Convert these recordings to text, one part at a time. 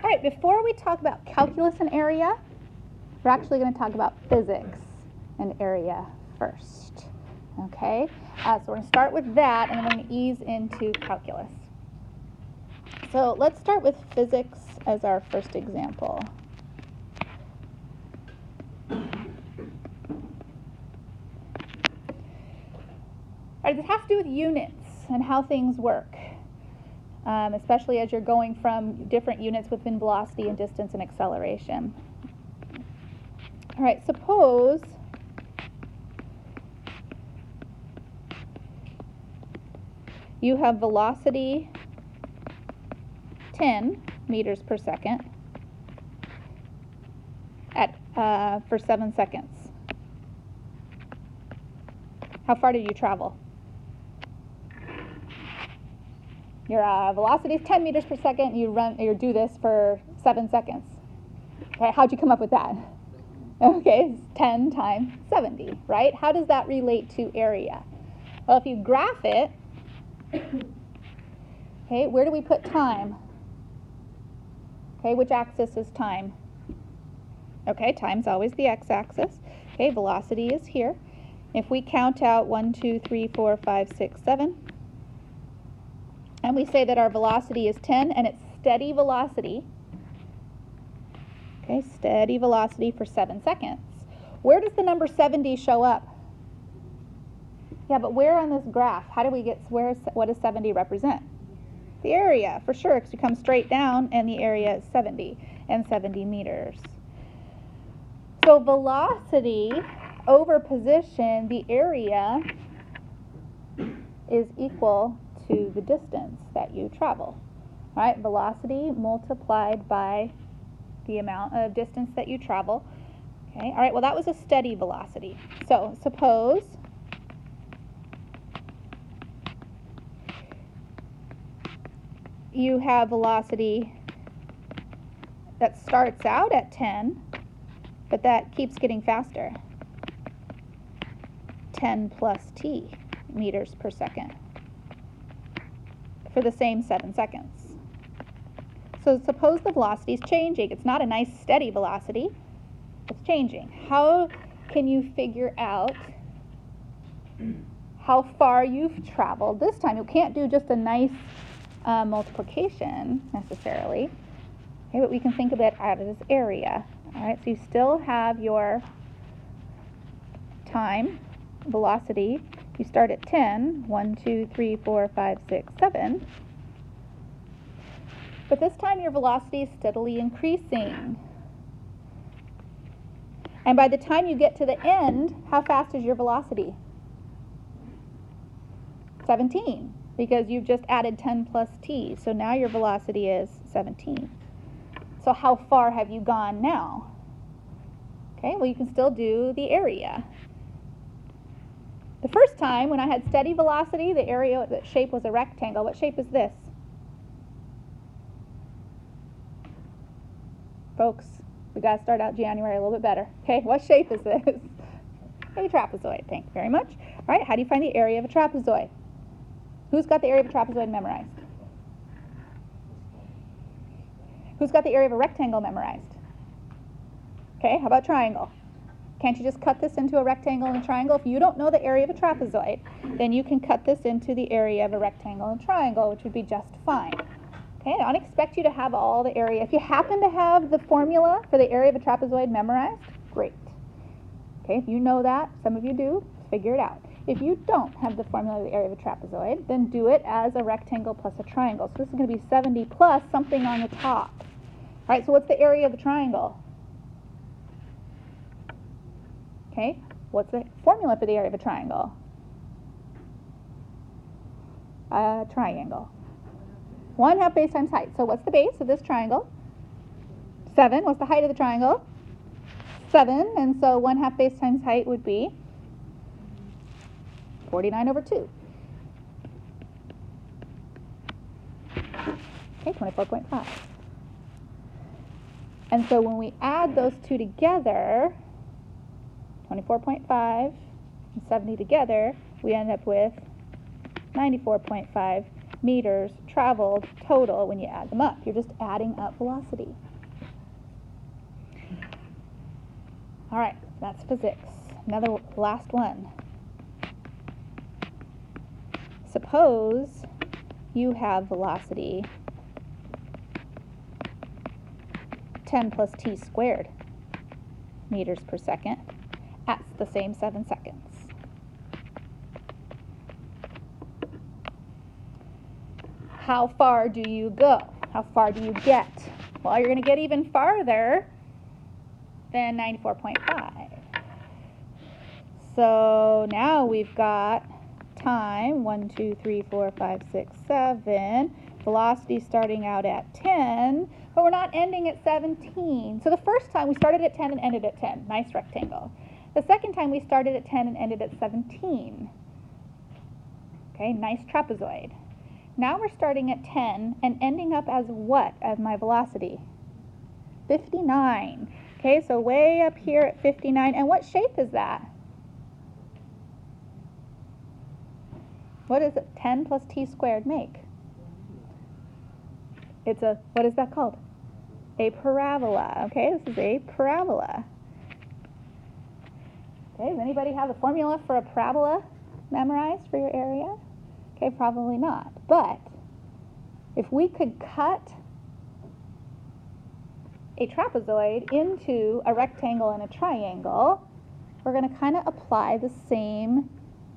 All right, before we talk about calculus and area, we're actually going to talk about physics and area first. Okay, so we're going to start with that, and then we're going to ease into calculus. So let's start with physics as our first example. All right, this has to do with units and how things work, especially as you're going from different units within velocity and distance and acceleration. All right, suppose you have velocity 10 meters per second at, for 7 seconds. How far did you travel? Your velocity is 10 meters per second. You do this for 7 seconds. Okay, how'd you come up with that? Okay, it's 10 times 70, right? How does that relate to area? Well, if you graph it, okay, where do we put time? Okay, which axis is time? Okay, time's always the x-axis. Okay, velocity is here. If we count out 1, 2, 3, 4, 5, 6, 7, and we say that our velocity is 10 and it's steady velocity, okay, steady velocity for 7 seconds. Where does the number 70 show up? Yeah, but where on this graph? How do we get, what does 70 represent? The area, for sure, because you come straight down and the area is 70 and 70 meters. So velocity over position, the area is equal to the distance that you travel. All right, velocity multiplied by the amount of distance that you travel. Okay, all right, well that was a steady velocity. So suppose you have velocity that starts out at 10, but that keeps getting faster. 10 plus t meters per second for the same 7 seconds. So suppose the velocity is changing. It's not a nice steady velocity. It's changing. How can you figure out how far you've traveled this time? You can't do just a nice multiplication necessarily. Okay, but we can think of it out of this area. All right, so you still have your time, velocity. You start at 10, 1, 2, 3, 4, 5, 6, 7. But this time your velocity is steadily increasing. And by the time you get to the end, how fast is your velocity? 17, because you've just added 10 plus t. So now your velocity is 17. So how far have you gone now? Okay, well you can still do the area. The first time when I had steady velocity, the area, the shape was a rectangle. What shape is this? Folks, we got to start out January a little bit better. Okay, what shape is this? A trapezoid. Thank you very much. All right, how do you find the area of a trapezoid? Who's got the area of a trapezoid memorized? Who's got the area of a rectangle memorized? Okay, how about triangle? Can't you just cut this into a rectangle and a triangle? If you don't know the area of a trapezoid, then you can cut this into the area of a rectangle and triangle, which would be just fine. Okay, I don't expect you to have all the area. If you happen to have the formula for the area of a trapezoid memorized, great. Okay, if you know that, some of you do, figure it out. If you don't have the formula of the area of a trapezoid, then do it as a rectangle plus a triangle. So this is going to be 70 plus something on the top. All right, so what's the area of a triangle? Okay, what's the formula for the area of a triangle? A triangle. 1/2 base times height. So what's the base of this triangle? 7. What's the height of the triangle? 7. And so 1/2 base times height would be 49/2. Okay, 24.5. And so when we add those two together, 24.5 and 70 together, we end up with 94.5 meters traveled total when you add them up. You're just adding up velocity. All right, that's physics. Another last one. Suppose you have velocity 10 plus t squared meters per second at the same 7 seconds. How far do you go? How far do you get? Well, you're going to get even farther than 94.5. So now we've got time, 1, 2, 3, 4, 5, 6, 7. Velocity starting out at 10, but we're not ending at 17. So the first time we started at 10 and ended at 10. Nice rectangle. The second time we started at 10 and ended at 17. Okay, nice trapezoid. Now we're starting at 10 and ending up as what as my velocity? 59. Okay, so way up here at 59. And what shape is that? What does 10 plus t squared make? It's a, what is that called? A parabola. Okay, this is a parabola. Okay, does anybody have the formula for a parabola memorized for your area? Okay, probably not. But if we could cut a trapezoid into a rectangle and a triangle, we're going to kind of apply the same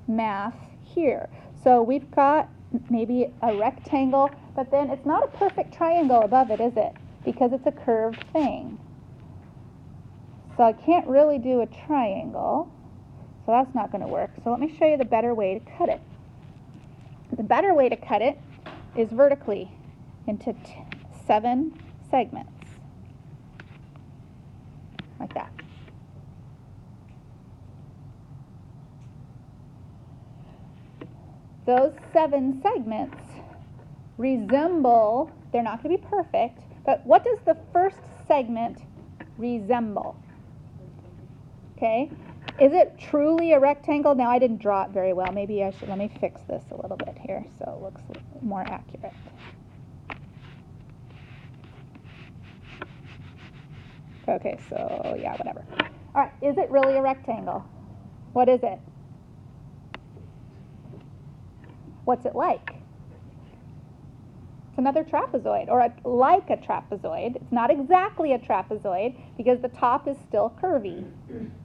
math here. So we've got maybe a rectangle, but then it's not a perfect triangle above it, is it? Because it's a curved thing. So I can't really do a triangle, so that's not going to work. So let me show you the better way to cut it. The better way to cut it is vertically into 7 segments, like that. Those 7 segments resemble, they're not going to be perfect, but what does the first segment resemble? Okay, is it truly a rectangle? Now I didn't draw it very well. Maybe I should, let me fix this a little bit here so it looks more accurate. Okay, so yeah, whatever. All right, is it really a rectangle? What is it? What's it like? It's another trapezoid, or like a trapezoid. It's not exactly a trapezoid because the top is still curvy,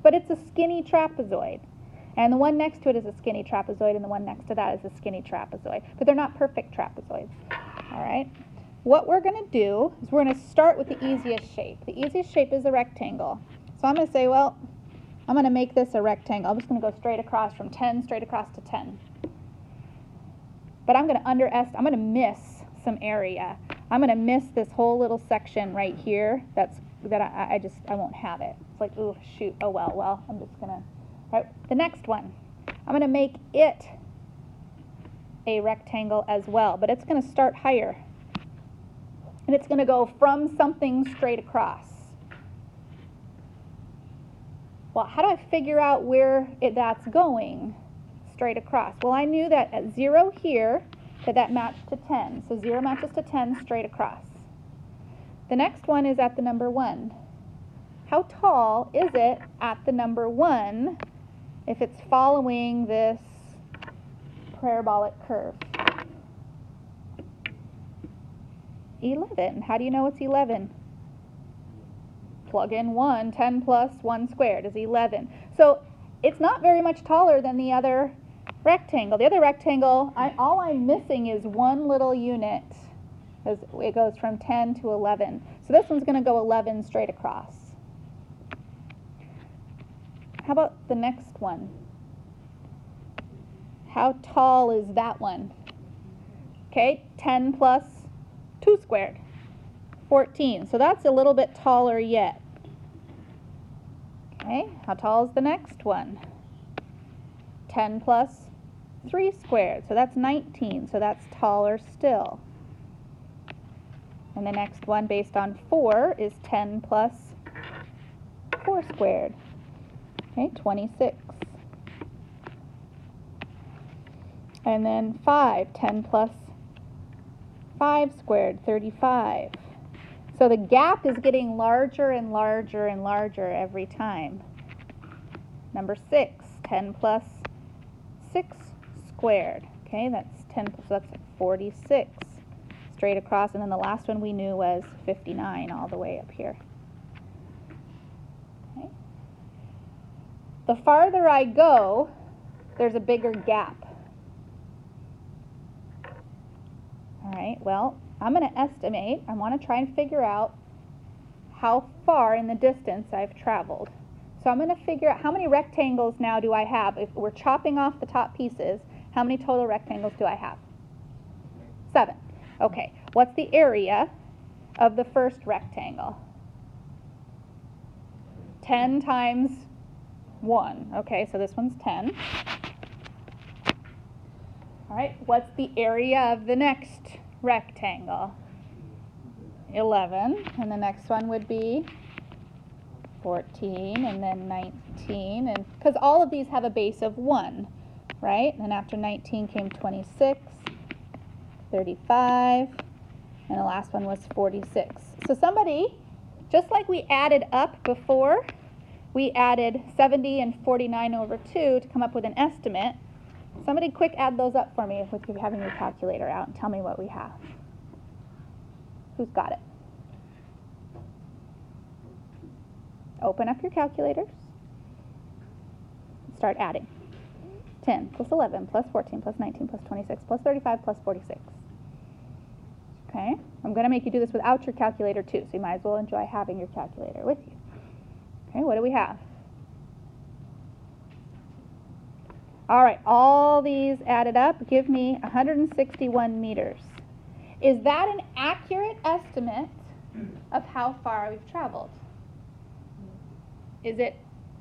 but it's a skinny trapezoid. And the one next to it is a skinny trapezoid, and the one next to that is a skinny trapezoid. But they're not perfect trapezoids. All right? What we're going to do is we're going to start with the easiest shape. The easiest shape is a rectangle. So I'm going to say, well, I'm going to make this a rectangle. I'm just going to go straight across from 10, straight across to 10. But I'm going to miss some area. I'm going to miss this whole little section right here. I won't have it. It's like, ooh, shoot, oh well, I'm just going to, right, the next one. I'm going to make it a rectangle as well, but it's going to start higher. And it's going to go from something straight across. Well, how do I figure out where that's going straight across? Well, I knew that at 0 here, that matched to 10. So 0 matches to 10 straight across. The next one is at the number 1. How tall is it at the number 1 if it's following this parabolic curve? 11. How do you know it's 11? Plug in 1. 10 plus 1 squared is 11. So it's not very much taller than the other rectangle. The other rectangle, all I'm missing is one little unit. It goes from 10 to 11. So this one's going to go 11 straight across. How about the next one? How tall is that one? Okay, 10 plus 2 squared, 14. So that's a little bit taller yet. Okay, how tall is the next one? 10 plus 3 squared, so that's 19, so that's taller still. And the next one based on 4 is 10 plus 4 squared. Okay, 26. And then 5, 10 plus 5 squared, 35. So the gap is getting larger and larger and larger every time. Number 6, 10 plus 6 squared. Okay, that's 10, so that's 46 straight across. And then the last one we knew was 59 all the way up here. Okay. The farther I go, there's a bigger gap. All right, well, I'm going to estimate. I want to try and figure out how far in the distance I've traveled. So I'm going to figure out how many rectangles now do I have. If we're chopping off the top pieces, how many total rectangles do I have? 7. Okay, what's the area of the first rectangle? 10 times 1. Okay, so this one's 10. All right, what's the area of the next rectangle? 11, and the next one would be 14, and then 19, and because all of these have a base of 1, right? And after 19 came 26, 35, and the last one was 46. So somebody, just like we added up before, we added 70 and 49 over 2 to come up with an estimate. Somebody quick add those up for me with you having your calculator out and tell me what we have. Who's got it? Open up your calculators. Start adding. 10 plus 11 plus 14 plus 19 plus 26 plus 35 plus 46. Okay, I'm going to make you do this without your calculator too, so you might as well enjoy having your calculator with you. Okay, what do we have? All right, all these added up give me 161 meters. Is that an accurate estimate of how far we've traveled? Is it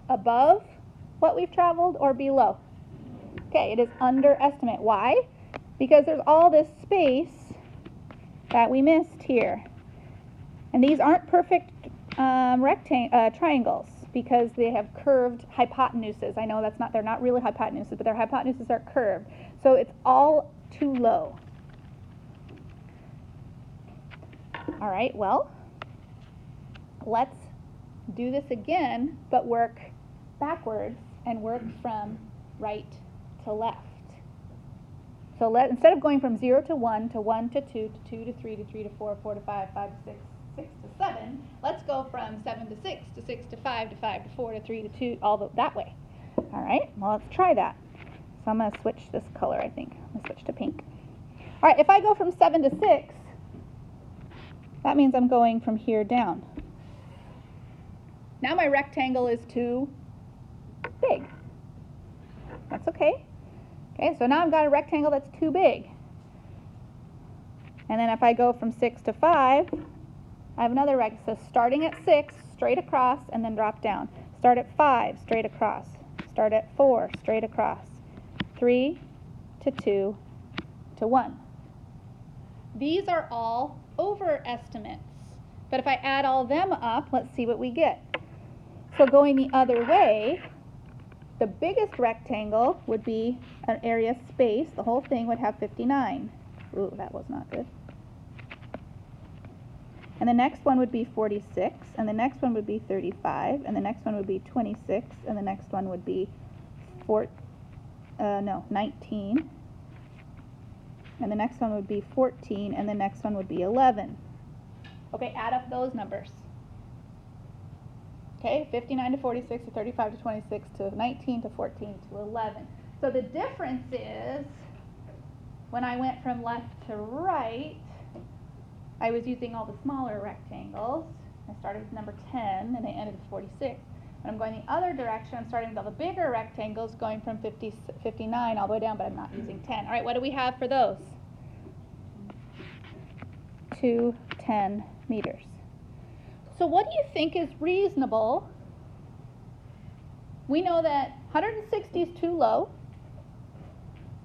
above what we've traveled or below? Okay, it is underestimate. Why? Because there's all this space that we missed here. And these aren't perfect triangles because they have curved hypotenuses. I know they're not really hypotenuses, but their hypotenuses are curved. So it's all too low. All right, well, let's do this again, but work backwards and work from right to left. So instead of going from 0 to 1 to 1 to 2 to 2 to 3 to 3 to 4, 4 to 5, 5 to 6, 6 to 7, let's go from 7 to 6 to 6 to 5 to 5 to 4 to 3 to 2, that way. All right, well, let's try that. So I'm going to switch this color, I think. I'm going to switch to pink. All right, if I go from 7 to 6, that means I'm going from here down. Now my rectangle is too big. That's okay. Okay, so now I've got a rectangle that's too big. And then if I go from 6 to 5, I have another rectangle. So starting at 6, straight across, and then drop down. Start at 5, straight across. Start at 4, straight across. 3 to 2 to 1. These are all overestimates. But if I add all them up, let's see what we get. So going the other way, the biggest rectangle would be an area space. The whole thing would have 59. Ooh, that was not good. And the next one would be 46, and the next one would be 35, and the next one would be 26, and the next one would be 19. And the next one would be 14, and the next one would be 11. Okay, add up those numbers. Okay, 59 to 46 to 35 to 26 to 19 to 14 to 11. So the difference is when I went from left to right, I was using all the smaller rectangles. I started with number 10 and I ended with 46. When I'm going the other direction, I'm starting with all the bigger rectangles going from 59 all the way down, but I'm not using 10. All right, what do we have for those? 210 meters. So what do you think is reasonable? We know that 160 is too low,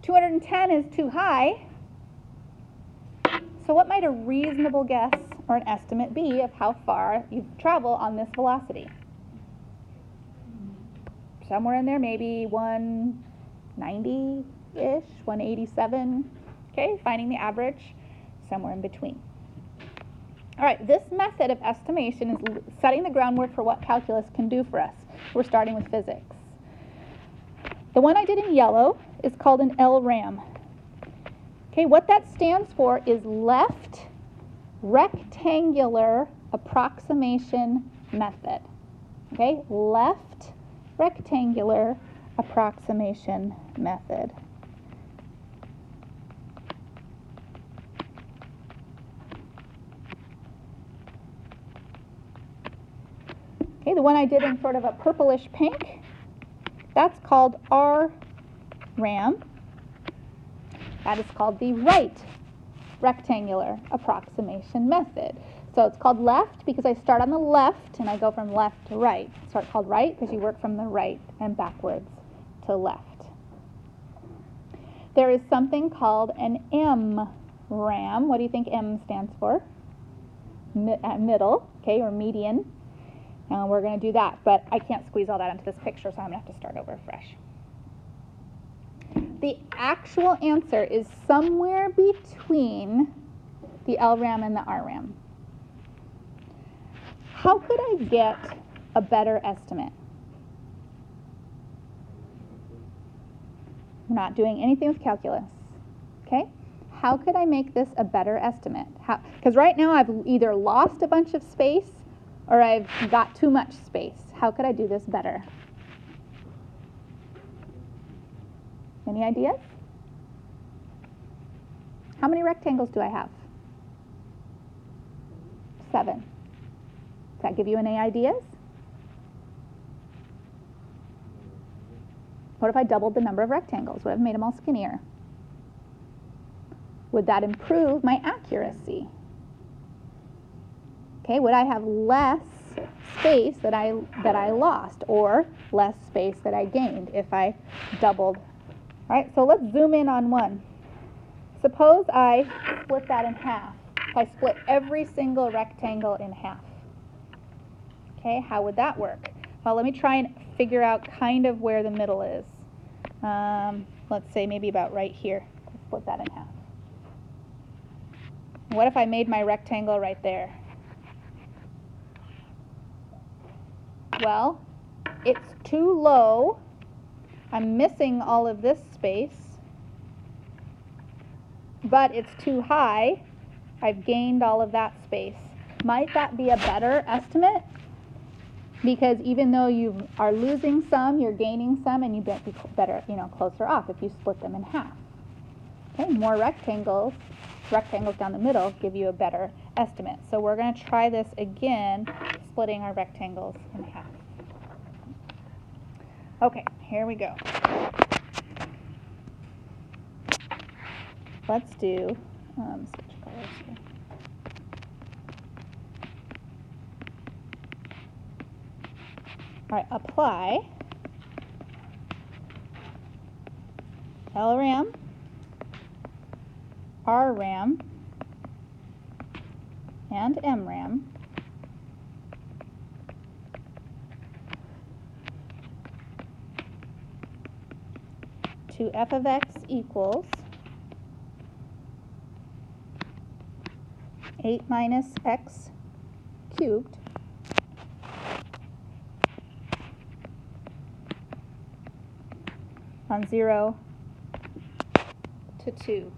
210 is too high. So what might a reasonable guess or an estimate be of how far you travel on this velocity? Somewhere in there, maybe 190-ish, 187. Okay, finding the average. somewhere in between. All right, this method of estimation is setting the groundwork for what calculus can do for us. We're starting with physics. The one I did in yellow is called an LRAM. Okay, what that stands for is left rectangular approximation method. Okay, left rectangular approximation method. Okay, the one I did in sort of a purplish pink, that's called RRAM. That is called the right rectangular approximation method. So it's called left because I start on the left and I go from left to right. So it's called right because you work from the right and backwards to left. There is something called an MRAM. What do you think M stands for? Middle, okay, or median. And we're going to do that, but I can't squeeze all that into this picture, so I'm going to have to start over fresh. The actual answer is somewhere between the LRAM and the RRAM. How could I get a better estimate? I'm not doing anything with calculus, okay? How could I make this a better estimate? Because right now I've either lost a bunch of space or I've got too much space. How could I do this better? Any ideas? How many rectangles do I have? 7. Does that give you any ideas? What if I doubled the number of rectangles? What if I made them all skinnier? Would that improve my accuracy? Okay, would I have less space that I lost, or less space that I gained if I doubled? All right, so let's zoom in on one. Suppose I split that in half. If I split every single rectangle in half. Okay, how would that work? Well, let me try and figure out kind of where the middle is. Let's say maybe about right here. Let's split that in half. What if I made my rectangle right there? Well, it's too low. I'm missing all of this space, but it's too high. I've gained all of that space. Might that be a better estimate? Because even though you are losing some, you're gaining some, and you get better, closer off if you split them in half. Okay, more rectangles down the middle give you a better estimate. So we're going to try this again, splitting our rectangles in half. Okay, here we go. Let's do, switch colors here. All right, apply LRAM, RRAM, and MRAM to f of x equals 8 minus x cubed on 0 to 2.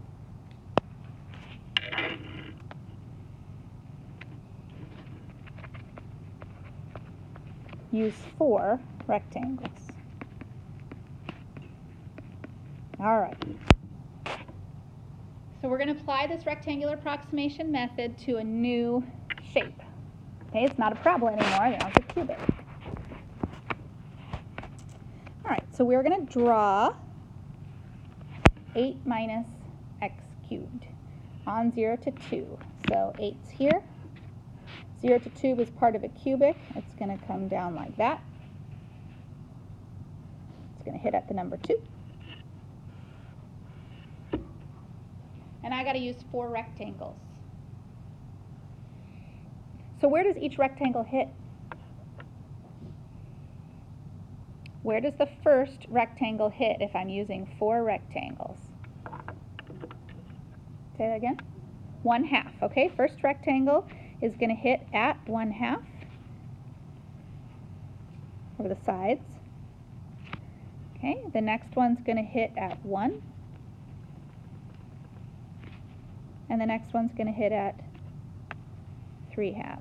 Use 4 rectangles. All right. So we're going to apply this rectangular approximation method to a new shape. Okay, it's not a parabola anymore, now it's a cubic. All right, so we're going to draw 8 minus x cubed on 0 to 2. So 8's here. 0 to 2 is part of a cubic. It's going to come down like that. It's going to hit at the number 2. And I got to use 4 rectangles. So where does each rectangle hit? Where does the first rectangle hit if I'm using 4 rectangles? Say that again. 1/2. Okay, first rectangle is going to hit at 1/2 over the sides. Okay, the next one's going to hit at 1. And the next one's going to hit at 3/2.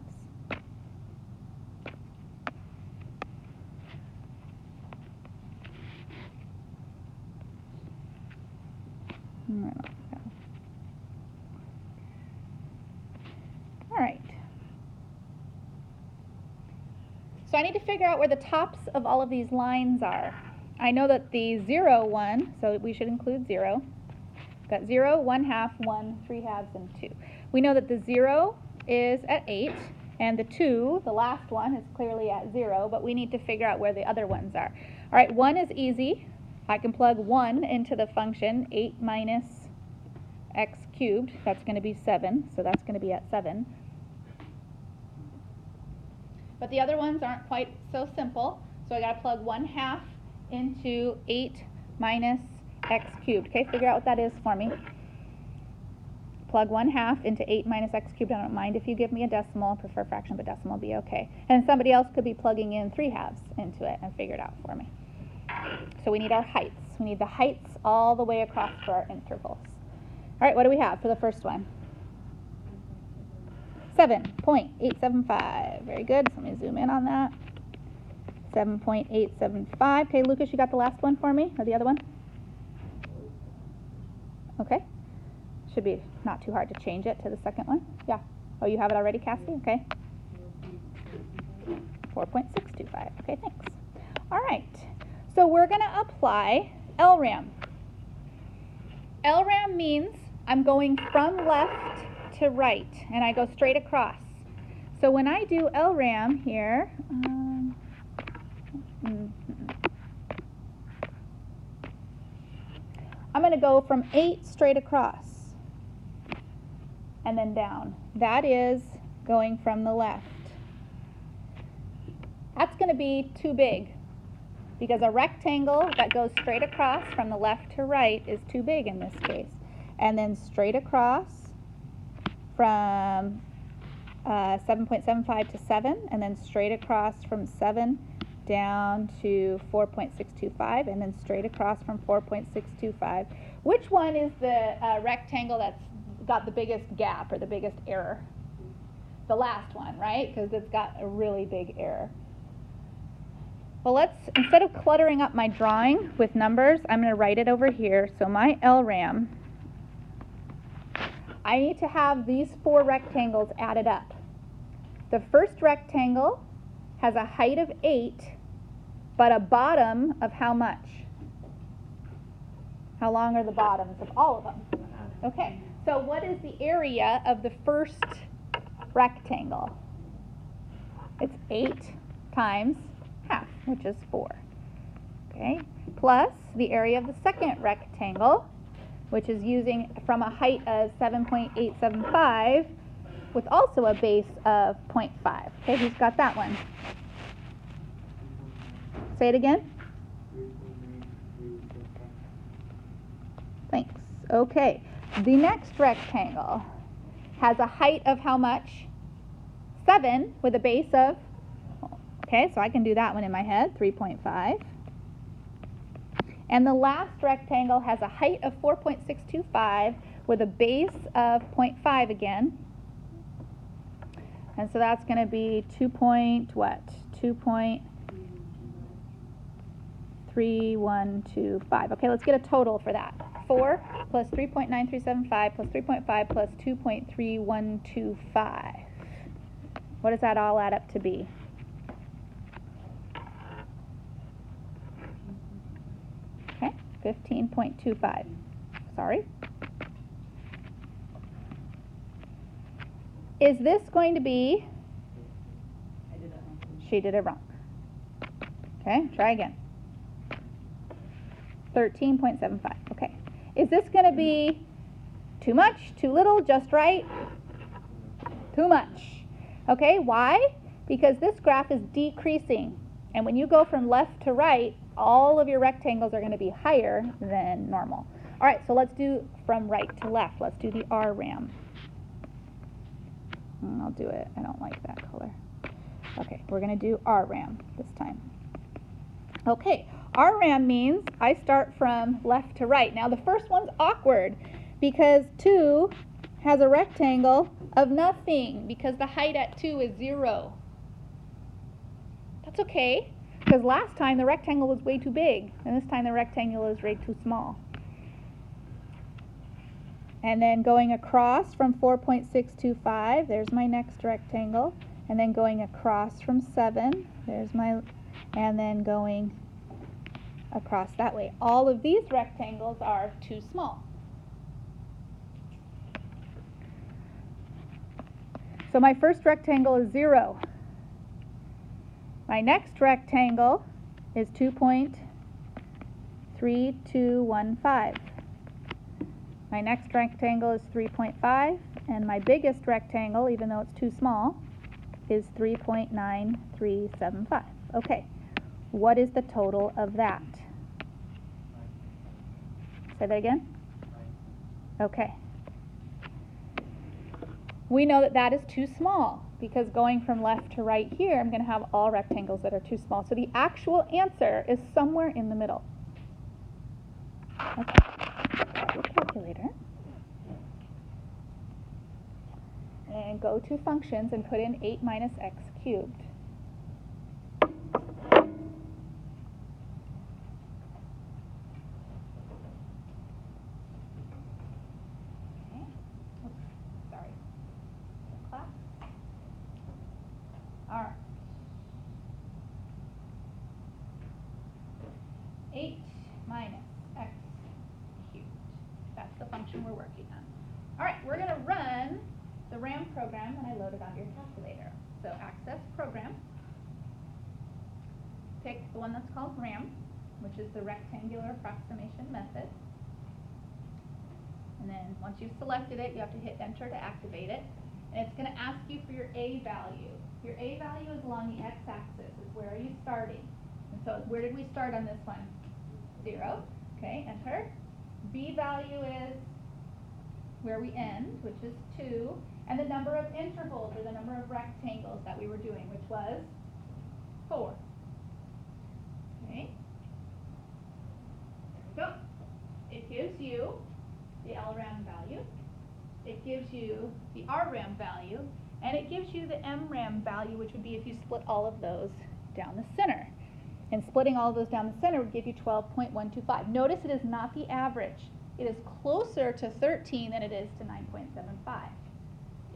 All right. So I need to figure out where the tops of all of these lines are. I know that the 0 one, so we should include 0. Got 0, 1/2, 1, 3/2, and 2. We know that the 0 is at 8, and the 2, the last one, is clearly at 0, but we need to figure out where the other ones are. All right, 1 is easy. I can plug 1 into the function 8 minus x cubed. That's going to be 7, so that's going to be at 7. But the other ones aren't quite so simple, so I got to plug 1/2 into 8 minus x cubed. Okay, figure out what that is for me. Plug 1/2 into 8 minus x cubed. I don't mind if you give me a decimal. I prefer fraction, but decimal will be okay. And somebody else could be plugging in 3/2 into it and figure it out for me. So we need our heights. We need the heights all the way across for our intervals. All right, what do we have for the first one? 7.875. Very good. So let me zoom in on that. 7.875. Okay, Lucas, you got the last one for me, or the other one? Okay. Should be not too hard to change it to the second one. Yeah. Oh, you have it already, Cassie? Okay. 4.625. Okay, thanks. All right. So we're going to apply LRAM. LRAM means I'm going from left to right, and I go straight across. So when I do LRAM here, I'm going to go from 8 straight across and then down. That is going from the left. That's going to be too big because a rectangle that goes straight across from the left to right is too big in this case. And then straight across from 7.75 to 7, and then straight across from 7 down to 4.625, and then straight across from 4.625. Which one is the rectangle that's got the biggest gap or the biggest error? The last one, right? Because it's got a really big error. Well, let's, instead of cluttering up my drawing with numbers, I'm going to write it over here. So my LRAM, I need to have these 4 rectangles added up. The first rectangle has a height of 8, but a bottom of how much? How long are the bottoms of all of them? Okay, so what is the area of the first rectangle? It's 8 times half, which is 4. Okay, plus the area of the second rectangle, which is using from a height of 7.875 with also a base of 0.5. Okay, who's got that one? Say it again. Thanks. Okay, the next rectangle has a height of how much? 7 with a base of, okay, so I can do that one in my head, 3.5. And the last rectangle has a height of 4.625 with a base of 0.5 again. And so that's going to be 2.3125. Okay, let's get a total for that. 4 plus 3.9375 plus 3.5 plus 2.3125. What does that all add up to be? Okay, 15.25. Sorry. Is this going to be? I did that wrong. She did it wrong. Okay, try again. 13.75. Okay. Is this going to be too much, too little, just right? Too much. Okay, why? Because this graph is decreasing. And when you go from left to right, all of your rectangles are going to be higher than normal. All right, so let's do from right to left. Let's do the RRAM. I'll do it. I don't like that color. Okay, we're going to do RAM this time. Okay, RAM means I start from left to right. Now the first one's awkward because 2 has a rectangle of nothing because the height at 2 is 0. That's okay, because last time the rectangle was way too big, and this time the rectangle is way too small. And then going across from 4.625, there's my next rectangle. And then going across from 7, there's my, and then going across that way. All of these rectangles are too small. So my first rectangle is 0. My next rectangle is 2.3215. My next rectangle is 3.5, and my biggest rectangle, even though it's too small, is 3.9375. Okay, what is the total of that? Say that again? Okay. We know that that is too small because going from left to right here, I'm going to have all rectangles that are too small. So the actual answer is somewhere in the middle. Okay, grab your calculator. And go to functions and put in 8 minus x cubed. Okay. Oops, sorry. Class. All right. 8 minus x cubed. That's the function we're working on. All right, we're going to run the RAM program that I loaded onto your calculator. So access program. Pick the one that's called RAM, which is the rectangular approximation method. And then once you've selected it, you have to hit enter to activate it. And it's going to ask you for your A value. Your A value is along the x-axis. Is where are you starting? And so where did we start on this one? 0. Okay, enter. B value is where we end, which is 2. And the number of intervals, or the number of rectangles that we were doing, which was 4. Okay. There we go. It gives you the LRAM value. It gives you the RRAM value. And it gives you the MRAM value, which would be if you split all of those down the center. And splitting all of those down the center would give you 12.125. Notice it is not the average. It is closer to 13 than it is to 9.75.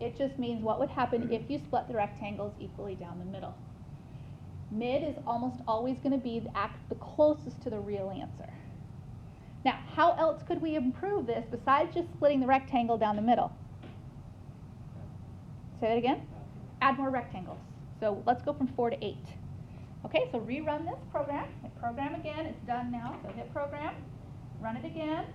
It just means what would happen if you split the rectangles equally down the middle. Mid is almost always going to be the closest to the real answer. Now, how else could we improve this besides just splitting the rectangle down the middle? Say that again? Add more rectangles. So let's go from 4 to 8. Okay, so rerun this program. Hit program again. It's done now. So hit program. Run it again.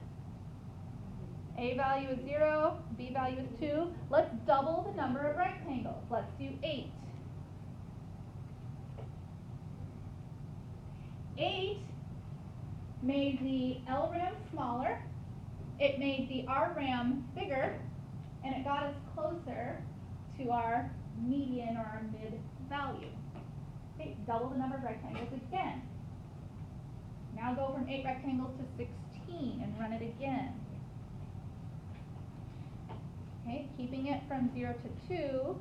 A value is 0. B value is 2. Let's double the number of rectangles. Let's do 8. 8 made the LRAM smaller. It made the RRAM bigger. And it got us closer to our median or our mid value. Okay, double the number of rectangles again. Now go from 8 rectangles to 16 and run it again. Okay, keeping it from 0 to 2,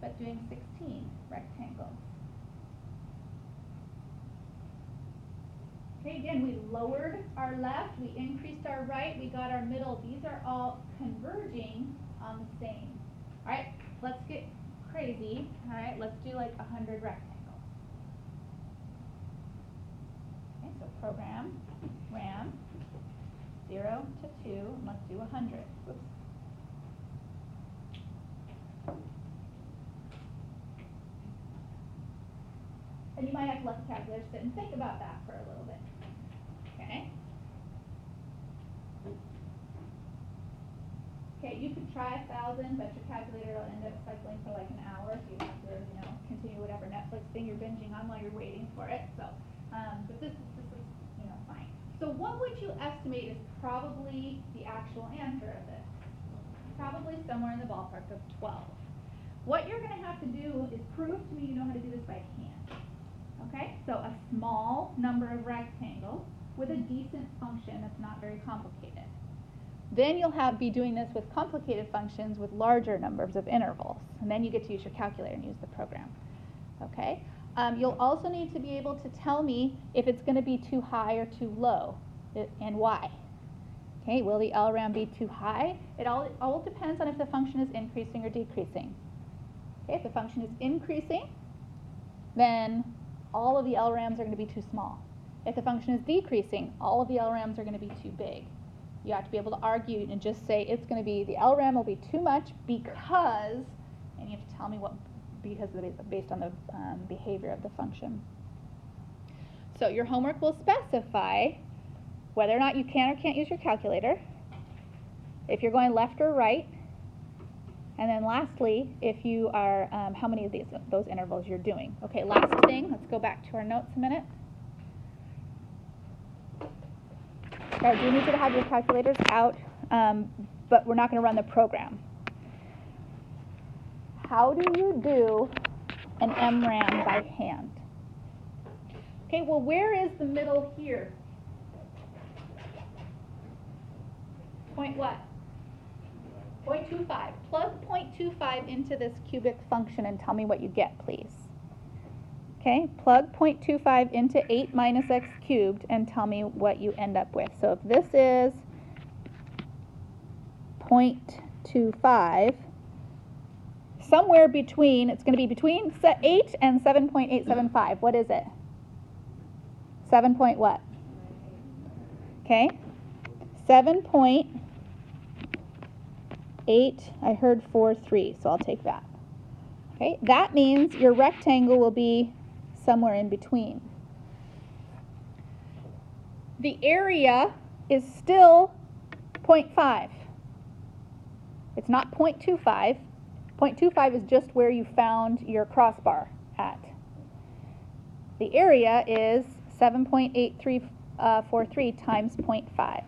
but doing 16 rectangles. Okay, again, we lowered our left, we increased our right, we got our middle. These are all converging on the same. All right, let's get crazy. All right, let's do like 100 rectangles. Okay, so program, RAM, 0 to 2, and let's do 100. Whoops. And you might have to let the calculator sit and think about that for a little bit. Okay. Okay, you could try 1,000, but your calculator will end up cycling for like an hour, so you have to, continue whatever Netflix thing you're binging on while you're waiting for it. So, but this is, fine. So what would you estimate is probably the actual answer of this? Probably somewhere in the ballpark of 12. have to do is prove to me you know how to do this by hand. Okay? So a small number of rectangles with a decent function that's not very complicated. Then you'll be doing this with complicated functions with larger numbers of intervals. And then you get to use your calculator and use the program. Okay? You'll also need to be able to tell me if it's going to be too high or too low, and why. Okay, will the LRAM be too high? It all depends on if the function is increasing or decreasing. Okay, if the function is increasing, then all of the LRAMs are going to be too small. If the function is decreasing, all of the LRAMs are going to be too big. You have to be able to argue and just say it's going to be, the LRAM will be too much because, and you have to tell me what, because based on the behavior of the function. So your homework will specify whether or not you can or can't use your calculator, if you're going left or right, and then lastly, if you are, how many of those intervals you're doing. Okay, last thing, let's go back to our notes a minute. Okay, I do need you to have your calculators out, but we're not going to run the program. How do you do an MRAM by hand? Okay, well, where is the middle here? Point what? 0.25. Plug 0.25 into this cubic function and tell me what you get, please. Okay, plug 0.25 into 8 minus x cubed and tell me what you end up with. So if this is 0.25, somewhere between, it's going to be between 8 and 7.875. What is it? 7 point what? Okay, 7.8, I heard 4.3, so I'll take that. Okay, that means your rectangle will be somewhere in between. The area is still 0.5. It's not 0.25. 0.25 is just where you found your crossbar at. The area is 7.8343 times 0.5.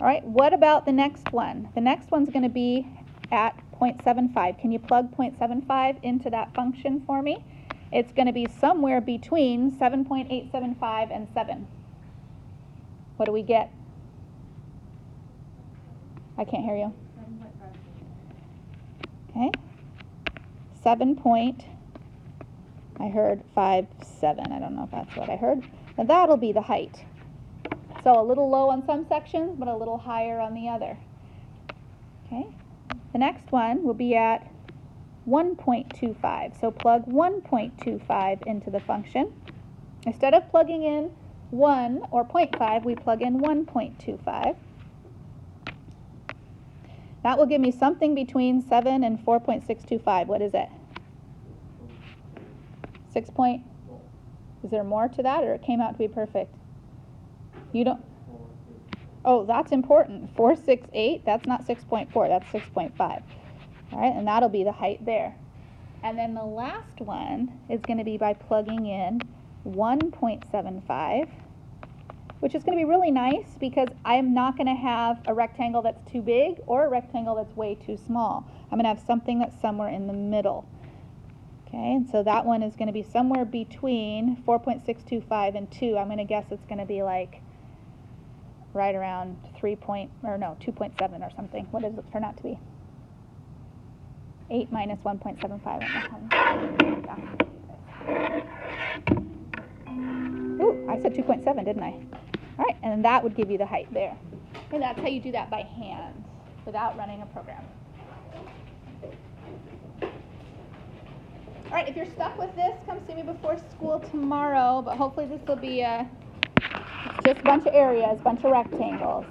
All right, what about the next one? The next one's going to be at 0.75. Can you plug 0.75 into that function for me? It's going to be somewhere between 7.875 and 7. What do we get? I can't hear you. Okay. 7 point, I heard 5.7. I don't know if that's what I heard. And that'll be the height. So a little low on some sections, but a little higher on the other. Okay. The next one will be at 1.25. So plug 1.25 into the function. Instead of plugging in 1 or 0.5, we plug in 1.25. That will give me something between 7 and 4.625. What is it? 6 point? Is there more to that, or it came out to be perfect? You don't? Oh, that's important. 468, that's not 6.4, that's 6.5. All right, and that'll be the height there. And then the last one is going to be by plugging in 1.75, which is going to be really nice because I'm not going to have a rectangle that's too big or a rectangle that's way too small. I'm going to have something that's somewhere in the middle. Okay, and so that one is going to be somewhere between 4.625 and 2. I'm going to guess it's going to be like right around 2.7 or something. What does it turn out to be? 8 minus 1.75. Ooh, I said 2.7, didn't I? All right, and that would give you the height there. And that's how you do that by hand without running a program. All right, if you're stuck with this, come see me before school tomorrow, but hopefully this will be just a bunch of areas, bunch of rectangles.